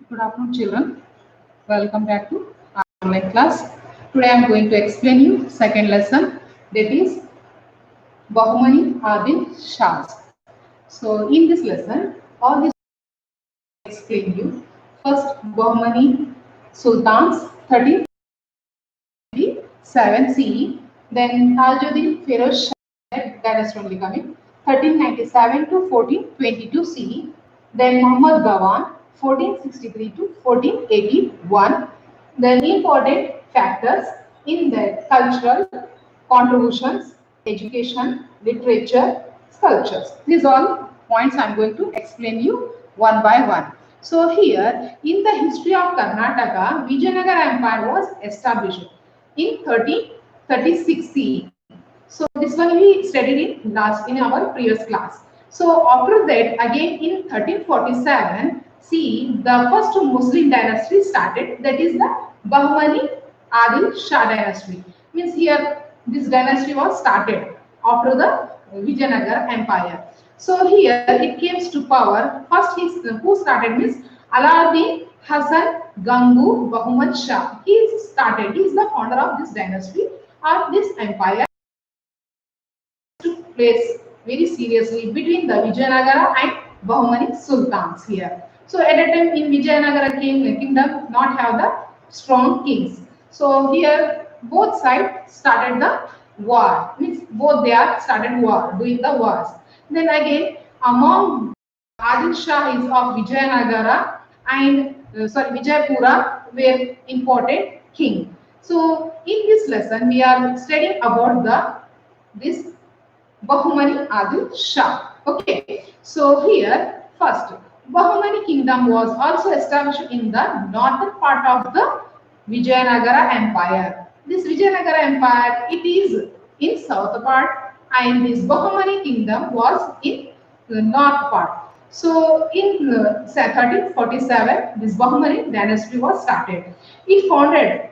Good afternoon, children. Welcome back to our online class. Today I am going to explain you second lesson, that is Bahamani Adil Shahs. So in this lesson, all these explain you. First, Bahamani Sultans 1327 CE, then Tajuddin Feroz Shah dynasty only coming 1397 to 1422 CE, then Muhammad Gawan 1463 to 1481. The important factors in the cultural contributions, education, literature, sculptures. These all points I am going to explain you one by one. So here in the history of Karnataka, Vijayanagara Empire was established in 1336 CE. So this one we studied in our previous class. So after that, again in 1347 CE, the first Muslim dynasty started. That is the Bahmani Adil Shah dynasty. Means here this dynasty was started after the Vijayanagara Empire. So here it came to power. First, who started means Alauddin Hassan Gangu Bahman Shah. He started. He is the founder of this dynasty or this empire. Took place very seriously between the Vijayanagara and Bahamani sultans here. So at that time in Vijayanagara kingdom not have the strong kings. So here both sides started the war. Means both they are started war, doing the wars. Then again among Adil Shah is of Vijayanagara and Vijayapura were important king. So in this lesson we are studying about the this Bahmani Adil Shah. Okay, so here first Bahmani kingdom was also established in the northern part of the Vijayanagara Empire. This Vijayanagara Empire it is in south part and this Bahmani kingdom was in the north part. So in 1347 this Bahmani dynasty was started. Its founder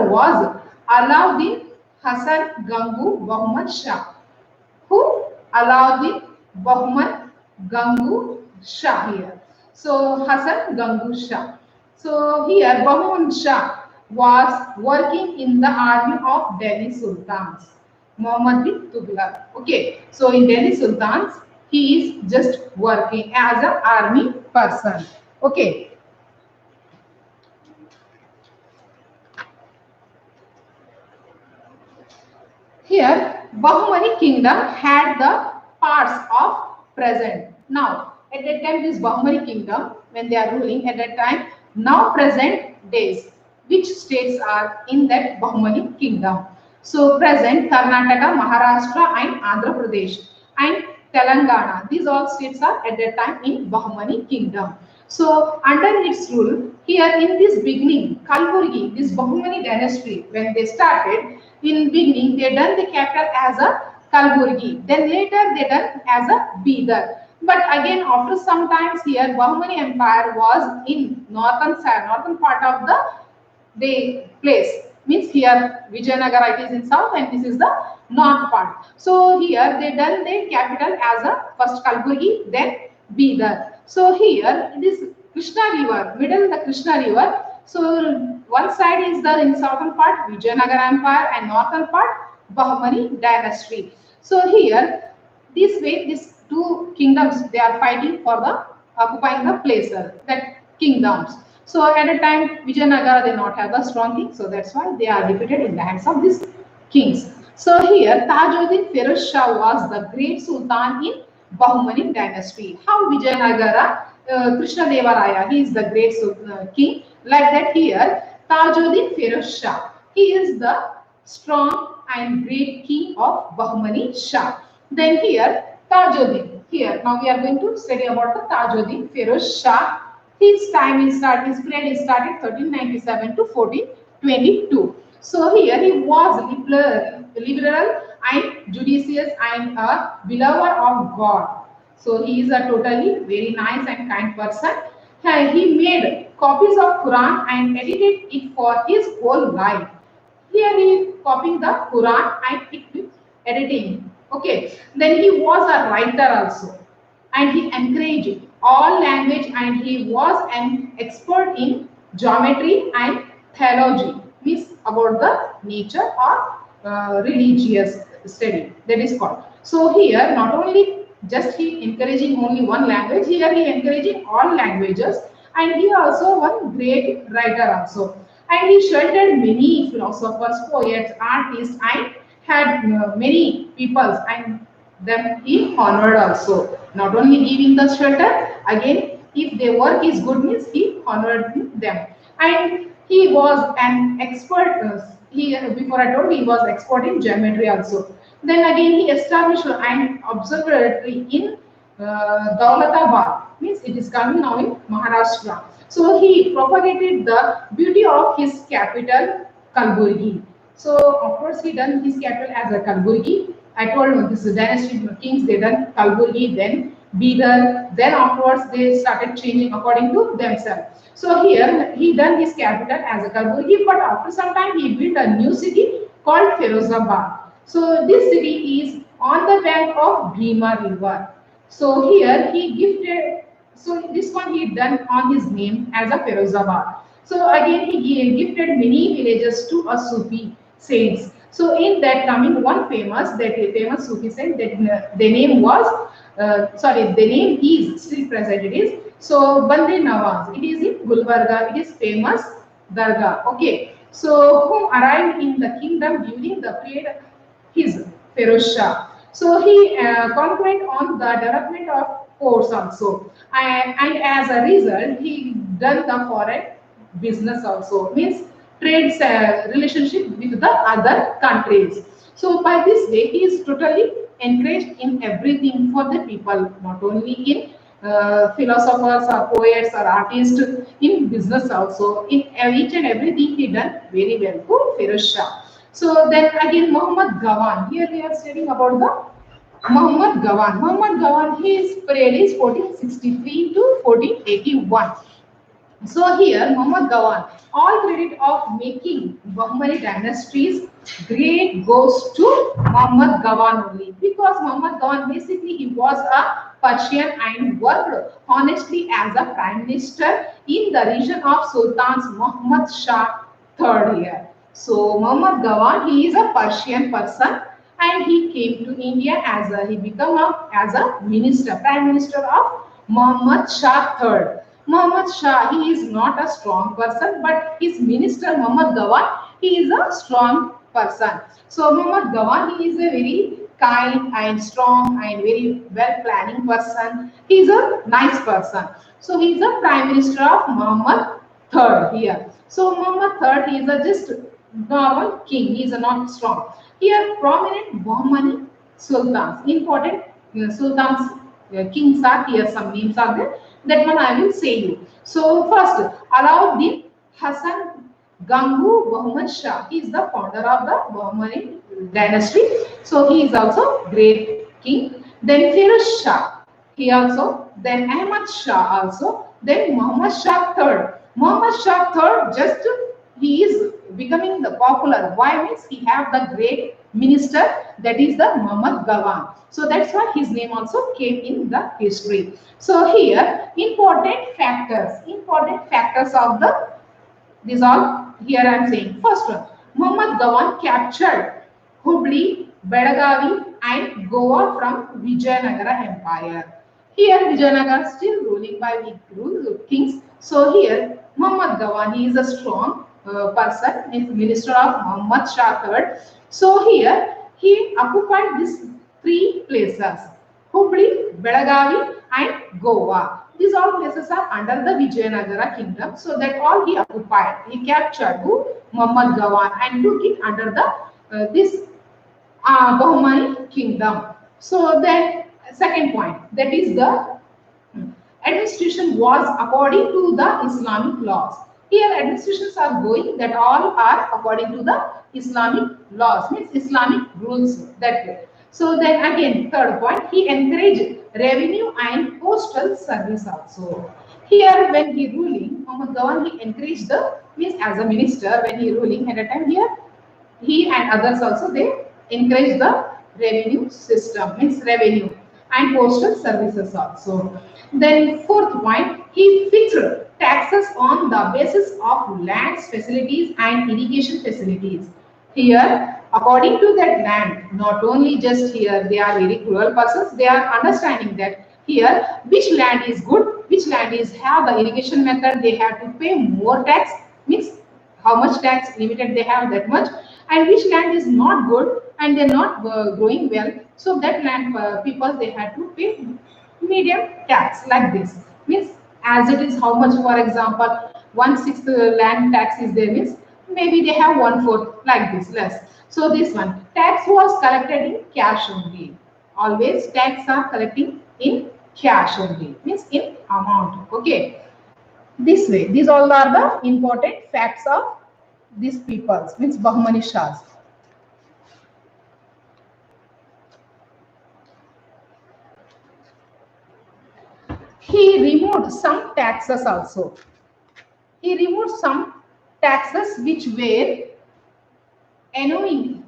was Alauddin Hassan Gangu Bahman Shah, who Alauddin Bahman Gangu Shah here. So Hassan Gangu Shah. So here Bahman Shah was working in the army of Delhi Sultans. Muhammad bin Tughlaq. Okay. So in Delhi Sultans, he is just working as an army person. Okay. Here, Bahmani kingdom had the parts of present. Now, at that time, this Bahmani kingdom, when they are ruling at that time, now present days, which states are in that Bahmani kingdom? So, present Karnataka, Maharashtra, and Andhra Pradesh, and Telangana. These all states are at that time in Bahmani kingdom. So, under its rule, here in this beginning, Kalburgi, this Bahmani dynasty, when they started, in beginning they done the capital as a Kalburgi. Then later they done as a Bidar. But again after some times here Bahmani Empire was in northern side, northern part of the place. Means here Vijayanagara it is in south and this is the north part. So here they done the capital as a first Kalburgi, then Bidar. So here this Krishna river, middle the Krishna river. So one side is the in southern part Vijayanagara Empire and northern part Bahamani dynasty. So here this way these two kingdoms they are fighting for the occupying the places that kingdoms. So at a time Vijayanagara they not have a strong king, so that's why they are defeated in the hands of these kings. So here Tajuddin Feroz Shah was the great sultan in Bahmani dynasty. How Vijayanagara Krishna Deva Raya he is the great king. Like that here, Tajuddin Feroz Shah. He is the strong and great king of Bahmani Shah. Then here, Tajuddin. Here, now we are going to study about the Tajuddin Feroz Shah. His time is started, his period is started 1397 to 1422. So here he was liberal and judicious and a belover of God. So he is a totally very nice and kind person. He made copies of Quran and edited it for his whole life. Here he is copying the Quran and it with editing. Okay. Then he was a writer also. and he encouraged all language, and he was an expert in geometry and theology, means about the nature or religious study, that is called. So here not only just he encouraging only one language, here he encouraging all languages, and he also one great writer also, and he sheltered many philosophers, poets, artists, and had many peoples, and them he honored also. Not only giving the shelter, again if their work is good means he honored them. And he was an expert. He before I told he was expert in geometry also. Then again he established an observatory in Daulatabad, means it is coming now in Maharashtra. So he propagated the beauty of his capital Kalburgi. So of course he done his capital as a Kalburgi. I told you this is dynasty kings, they done Kalburgi, then Bidar, then afterwards they started changing according to themselves. So here he done his capital as a Kalburgi, but after some time he built a new city called Firozabad. So this city is on the bank of Bhima river. So here he gifted, so this one he done on his name as a Firozabad. So again he gifted many villages to a Sufi saints. So in that coming one famous Sufi saint, that the name was the name is still present. It is so Bande Nawaz. It is in Gulbarga. It is famous Dargah. Okay. So who arrived in the kingdom during the period his Feroz Shah. So he concentrated on the development of ports also, and as a result, he done the foreign business also, means trade relationship with the other countries. So by this way, he is totally encouraged in everything for the people, not only in philosophers or poets or artists, in business also. In each and everything he done very well for Feroz Shah. So then again Muhammad Gawan. Here we are studying about the Muhammad Gawan. Muhammad Gawan, his period is 1463 to 1481. So here Muhammad Gawan, all credit of making Bahmani dynasties great goes to Muhammad Gawan only, because Muhammad Gawan basically he was a Persian and worked honestly as a prime minister in the region of Sultans Muhammad Shah III here. So Muhammad Gawan, he is a Persian person, and he came to India as he became as a minister, prime minister of Muhammad Shah III. Muhammad Shah, he is not a strong person, but his minister Muhammad Gawan, he is a strong person. So Muhammad Gawan, he is a very kind and strong and very well planning person. He is a nice person. So he is a prime minister of Muhammad III here. So Muhammad III, he is a just normal king. He is a not strong. Here prominent Bahmani sultans, important sultans, kings are here. Some names are there. That one I will say you. So first, Alauddin Hassan Gangu Muhammad Shah. He is the founder of the Bahmani dynasty. So he is also great king. Then Firoz Shah. He also. Then Ahmad Shah also. Then Muhammad Shah III. Muhammad Shah III just he is becoming the popular. Why means he have the great minister, that is the Muhammad Gawan. So that's why his name also came in the history. So here important factors of the these all here I am saying. First one, Muhammad Gawan captured Hubli, Belagavi and Goa from Vijayanagara Empire. Here Vijayanagara still ruling by kings. So here Muhammad Gawan, he is a strong person, is minister of Muhammad Shah III. So here he occupied these three places: Hubli, Belagavi, and Goa. These all places are under the Vijayanagara kingdom. So that all he occupied. He captured who? Muhammad Gawan, and took it under the this Bahmani kingdom. So then second point, that is the administration was according to the Islamic laws. Here administrations are going that all are according to the Islamic laws, means Islamic rules that way. So then again third point, he encouraged revenue and postal service also. Here when he ruling, Muhammad Gawan, he encouraged the, means as a minister when he ruling at a time, here he and others also they encourage the revenue system, means revenue. and postal services also. Then fourth point, he fixed taxes on the basis of lands, facilities and irrigation facilities. Here, according to that land, not only just here, they are very cruel persons, they are understanding that here which land is good, which land is have the irrigation method, they have to pay more tax, means how much tax limited they have that much, and which land is not good and they're not growing well, so that land people they had to pay medium tax like this, means as it is how much, for example 1/6 land tax is there, means maybe they have 1/4 like this less. So this one tax was collected in cash only, always tax are collecting in cash only, means in amount. Okay, this way these all are the important facts of these peoples, means Bahmani Shahs. He removed some taxes also. He removed some taxes which were annoying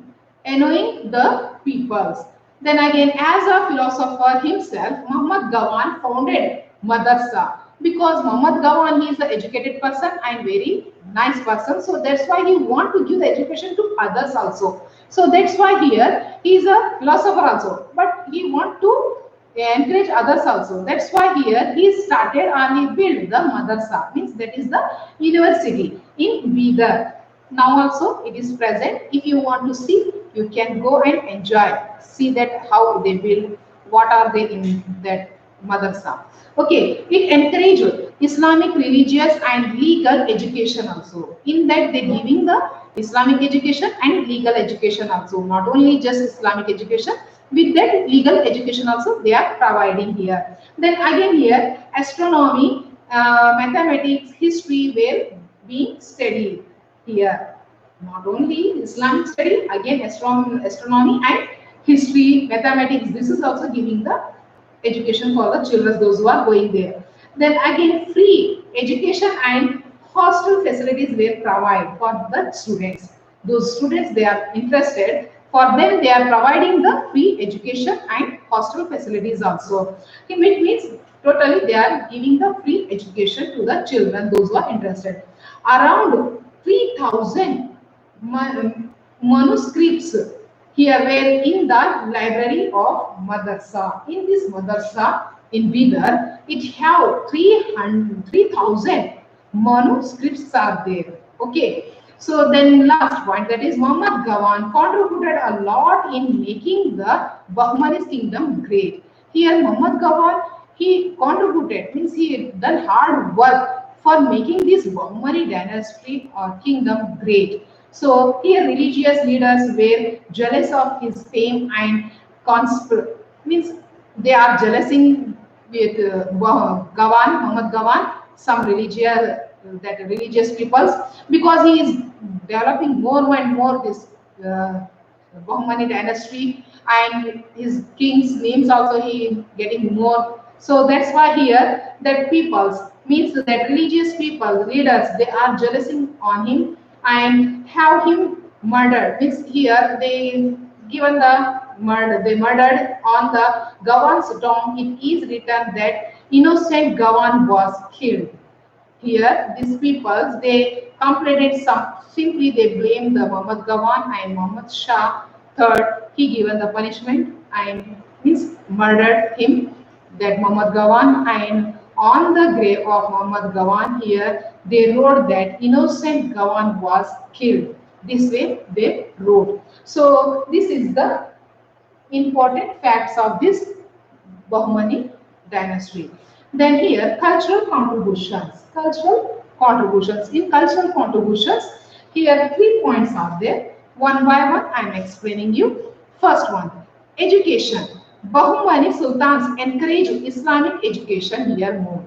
the peoples. Then again, as a philosopher himself, Muhammad Gawan founded Madrasa, because Muhammad Gawan, he is an educated person and very nice person. So that's why he want to give the education to others also. So that's why here he is a philosopher also, but he want to encourage others also. That's why here he started and he built the Madrasa, means that is the university in Bidar. Now also it is present. If you want to see, you can go and enjoy. See that how they build, what are they in that madrasa. Okay, it encourages Islamic religious and legal education also. In that they giving the Islamic education and legal education also. Not only just Islamic education, with that legal education also they are providing here. Then again here astronomy, mathematics, history were being studied here. Not only Islamic study, again astronomy and history, mathematics, this is also giving the education for the children, those who are going there. Then again free education and hostel facilities were provided for the students. Those students they are interested, for them they are providing the free education and hostel facilities also. It means totally they are giving the free education to the children, those who are interested. Around 3,000 manuscripts here were in the library of Madrasa. In this Madrasa in Bidar, it have 3,000 manuscripts are there. Okay. So then last point, that is Muhammad Gawan contributed a lot in making the Bahmani kingdom great. Here Muhammad Gawan, he contributed, means he done hard work for making this Bahmani dynasty or kingdom great. So here religious leaders were jealous of his fame and means they are jealousing with Muhammad Gawan, some religious peoples, because he is developing more and more this Bahmani dynasty, and his king's names also he getting more. So that's why here that peoples, means that religious people, leaders, they are jealousing on him and have him murdered. Means here they given the murder, they murdered on the Gawan's tomb. It is written that innocent Gawan was killed. Here, these peoples, they completed some, simply they blame the Muhammad Gawan and Muhammad Shah third. He given the punishment and means murdered him, that Muhammad Gawan, and on the grave of Muhammad Gawan here, they wrote that innocent Gawan was killed. This way they wrote. So this is the important facts of this Bahmani dynasty. Then here, cultural contributions. Cultural contributions. In cultural contributions, here 3 points are there. One by one, I am explaining you. First one, education. Bahmani sultans encourage Islamic education here more,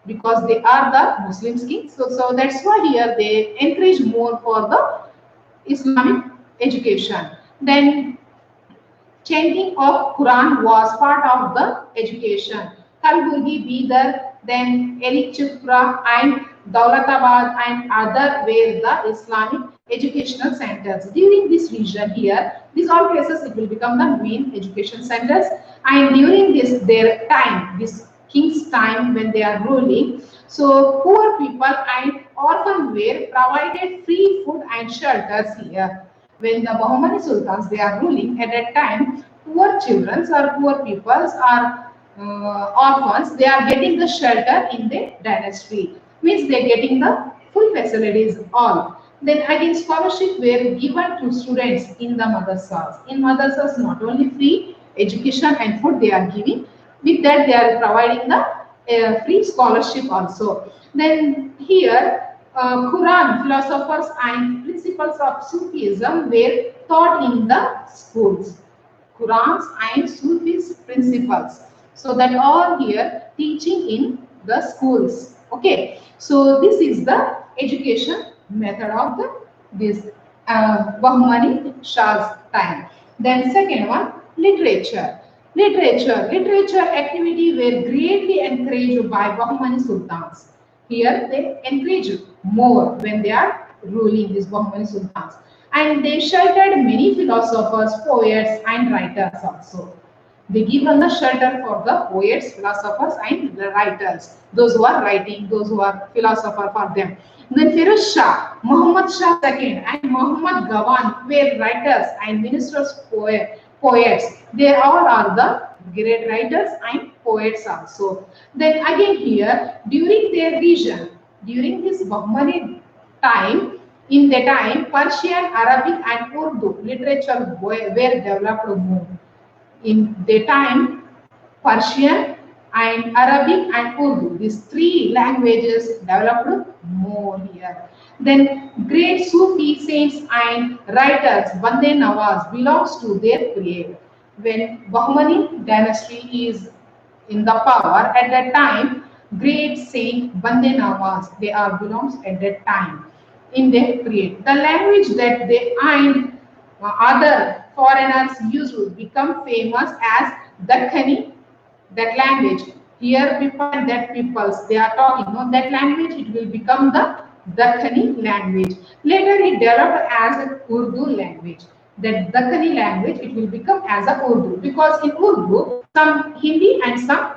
because they are the Muslim kings. So that's why here they encourage more for the Islamic education. Then chanting of Quran was part of the education. Kalburgi, Bidar, then Elikchupra and Daulatabad and other were the Islamic educational centers. During this region here, these all places it will become the main education centers. And during this their time, this king's time when they are ruling, so poor people and orphan were provided free food and shelters here. When the Bahmani sultans they are ruling at that time, poor children or poor peoples are orphans, they are getting the shelter in the dynasty. Means they are getting the full facilities all. Then again scholarship were given to students in the madrasas. In madrasas not only free education and food they are giving, with that they are providing the free scholarship also. Then here Quran, philosophers and principles of Sufism were taught in the schools. Qurans and Sufis principles. So that all here teaching in the schools. Okay. So this is the education method of the this Bahmani Shah's time. Then second one, literature. Literature activity were greatly encouraged by Bahmani sultans. Here they encourage more when they are ruling these Bahmani sultans. And they sheltered many philosophers, poets, and writers also. They give them the shelter for the poets, philosophers, and the writers. Those who are writing, those who are philosopher for them. Then Firoz Shah, Muhammad Shah II, and Muhammad Gawan were writers and ministers, poets. They all are the great writers and poets also. Then again here, during their region, during this Bahmani time, in the time, Persian, Arabic, and Urdu literature were developed more. In the time, Persian and Arabic and Urdu, these three languages developed more here. Then great Sufi saints and writers, Bande Nawaz, belongs to their period. When Bahmani dynasty is in the power, at that time, great saint Bande Nawaz, they are belongs at that time in their period. The language that they and other foreigners used to become famous as Dakhani, that language. Here people and that peoples they are talking, no, that language it will become the Dakhani language. Later it developed as an Urdu language. That Dakhani language it will become as a Urdu because in Urdu some Hindi and some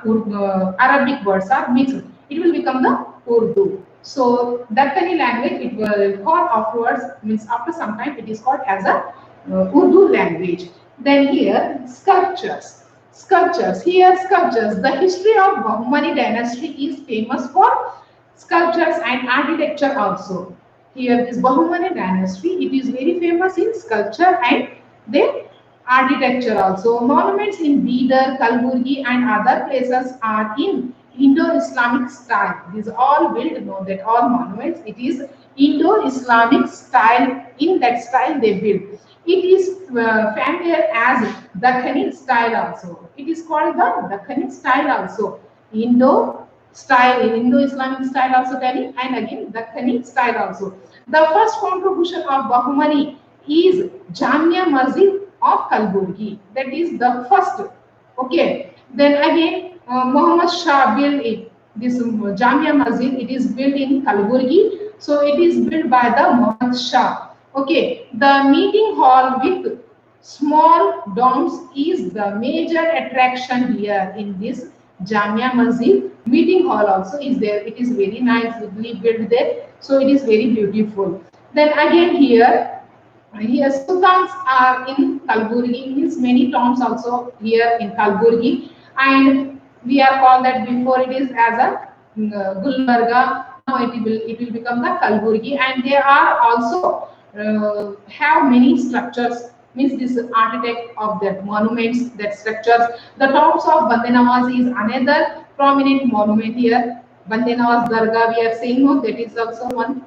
Arabic words are mixed. It will become the Urdu. So Dakhani language it will call afterwards means after some time it is called as a Urdu language. Then here sculptures. Sculptures. Here sculptures. The history of Bahmani dynasty is famous for sculptures and architecture also. Here this Bahmani dynasty it is very famous in sculpture and the architecture also. Monuments in Bidar, Kalburgi and other places are in Indo-Islamic style. These all built, know that all monuments it is Indo-Islamic style. In that style they build. It is familiar as Dakhani style also. It is called the Dakhani style also. Indo-Islamic style also telling, and again Dakhani style also. The first contribution of Bahmani is Jamia Masjid of Kalburgi. That is the first. Okay. Then again Muhammad Shah built it. This Jamia Masjid it is built in Kalburgi. So it is built by the Muhammad Shah. Okay, the meeting hall with small domes is the major attraction here in this Jamia Masjid. Meeting hall also is there. It is very nicely built there. So it is very beautiful. Then again here sultans are in Kalburgi. Means many tombs also here in Kalburgi, and we are called that before it is as a Gulbarga. Now it will become the Kalburgi, and there are also have many structures. Means this architect of that monuments, that structures. The tombs of Bande Nawaz is another prominent monument here. Bande Nawaz Dargah we are saying, no, that is also one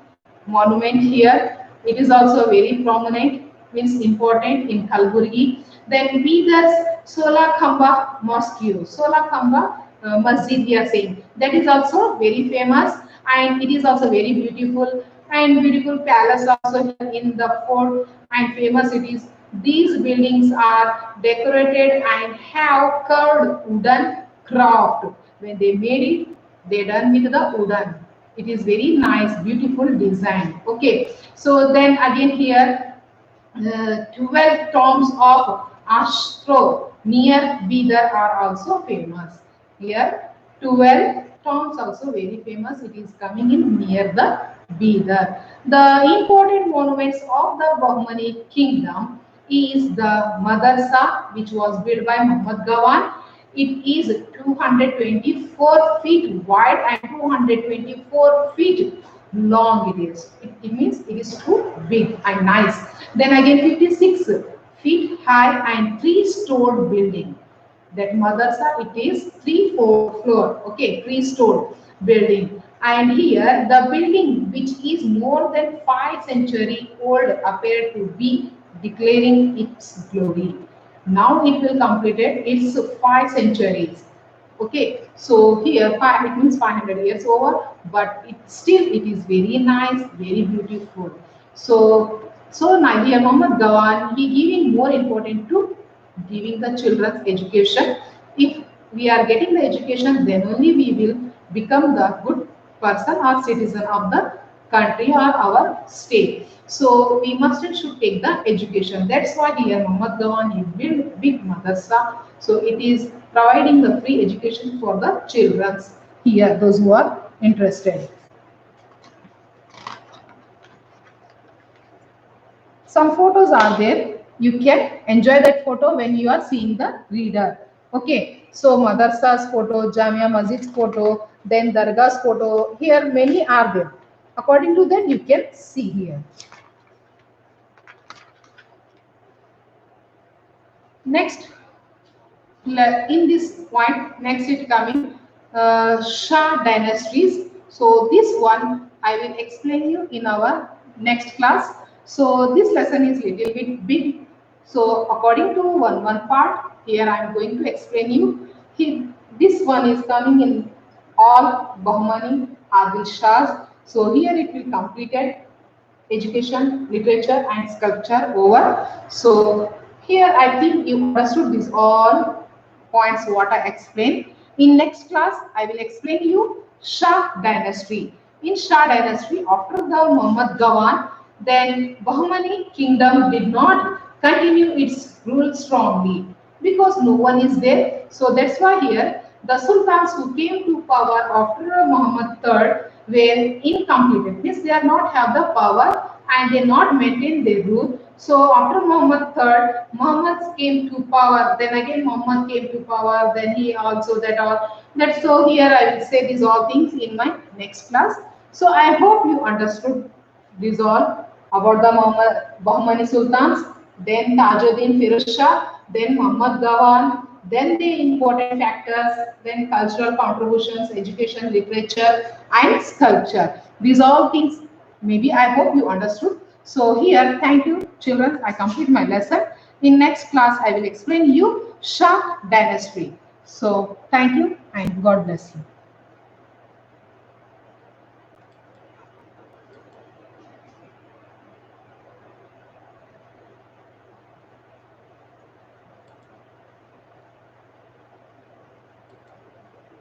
monument here. It is also very prominent, means important in Kalburgi. Then Bidar's Sola Khamba Mosque, Sola Khamba Masjid we are saying, that is also very famous and it is also very beautiful, and beautiful palace also here in the fort, and famous it is. These buildings are decorated and have curved wooden craft. When they made it, they done with the wooden. It is very nice, beautiful design. Okay, so then again here 12 tombs of Ashro near Bidar are also famous. Here 12 towns also very famous. It is coming in near the Bidar. The important monuments of the Bahmani kingdom is the madrasa, which was built by Muhammad Gawan. It is 224 feet wide and 224 feet long. It means it is too big and nice. Then again 56 feet high and three-stored building. That madrasa, it is 3-4 floor, okay, three-stored building. And here the building, which is more than 5 century old, appeared to be declaring its glory. Now it will completed its 5 centuries. Okay, so here five, it means 500 years over, but it is very nice, very beautiful. So now here Muhammad Gawan, he giving more important to giving the children's education. If we are getting the education, then only we will become the good person or citizen of the country or our state. So we must and should take the education. That's why here Muhammad Gawan he built big madrasa. So it is providing the free education for the children here, those who are interested. Some photos are there. You can enjoy that photo when you are seeing the reader. Okay, so madrasa's photo, Jamia Masjid's photo, then Dargah's photo. Here many are there. According to that, you can see here. Next, in this point, next it coming Shah dynasties. So this one I will explain you in our next class. So this lesson is little bit big. So according to one part, here I am going to explain you. This one is coming in all Bahamani Adil Shahs. So here it will completed education, literature and sculpture over. So here I think you understood this all points what I explained. In next class, I will explain you Shah dynasty. In Shah dynasty, after the Muhammad Gawan, then Bahmani kingdom did not continue its rule strongly because no one is there. So that's why here the sultans who came to power after Muhammad III were incomplete. Means they are not have the power and they not maintain their rule. So after Muhammad III, Muhammad came to power. Then again Muhammad came to power. Then he also that all. That's so here I will say these all things in my next class. So I hope you understood this all about the Bahmani Sultans, then Tajuddin Firuz Shah, then Muhammad Gawan, then the important factors, then cultural contributions, education, literature, and sculpture. These all things maybe I hope you understood. So here, thank you children, I complete my lesson. In next class, I will explain you Shah dynasty. So thank you and God bless you.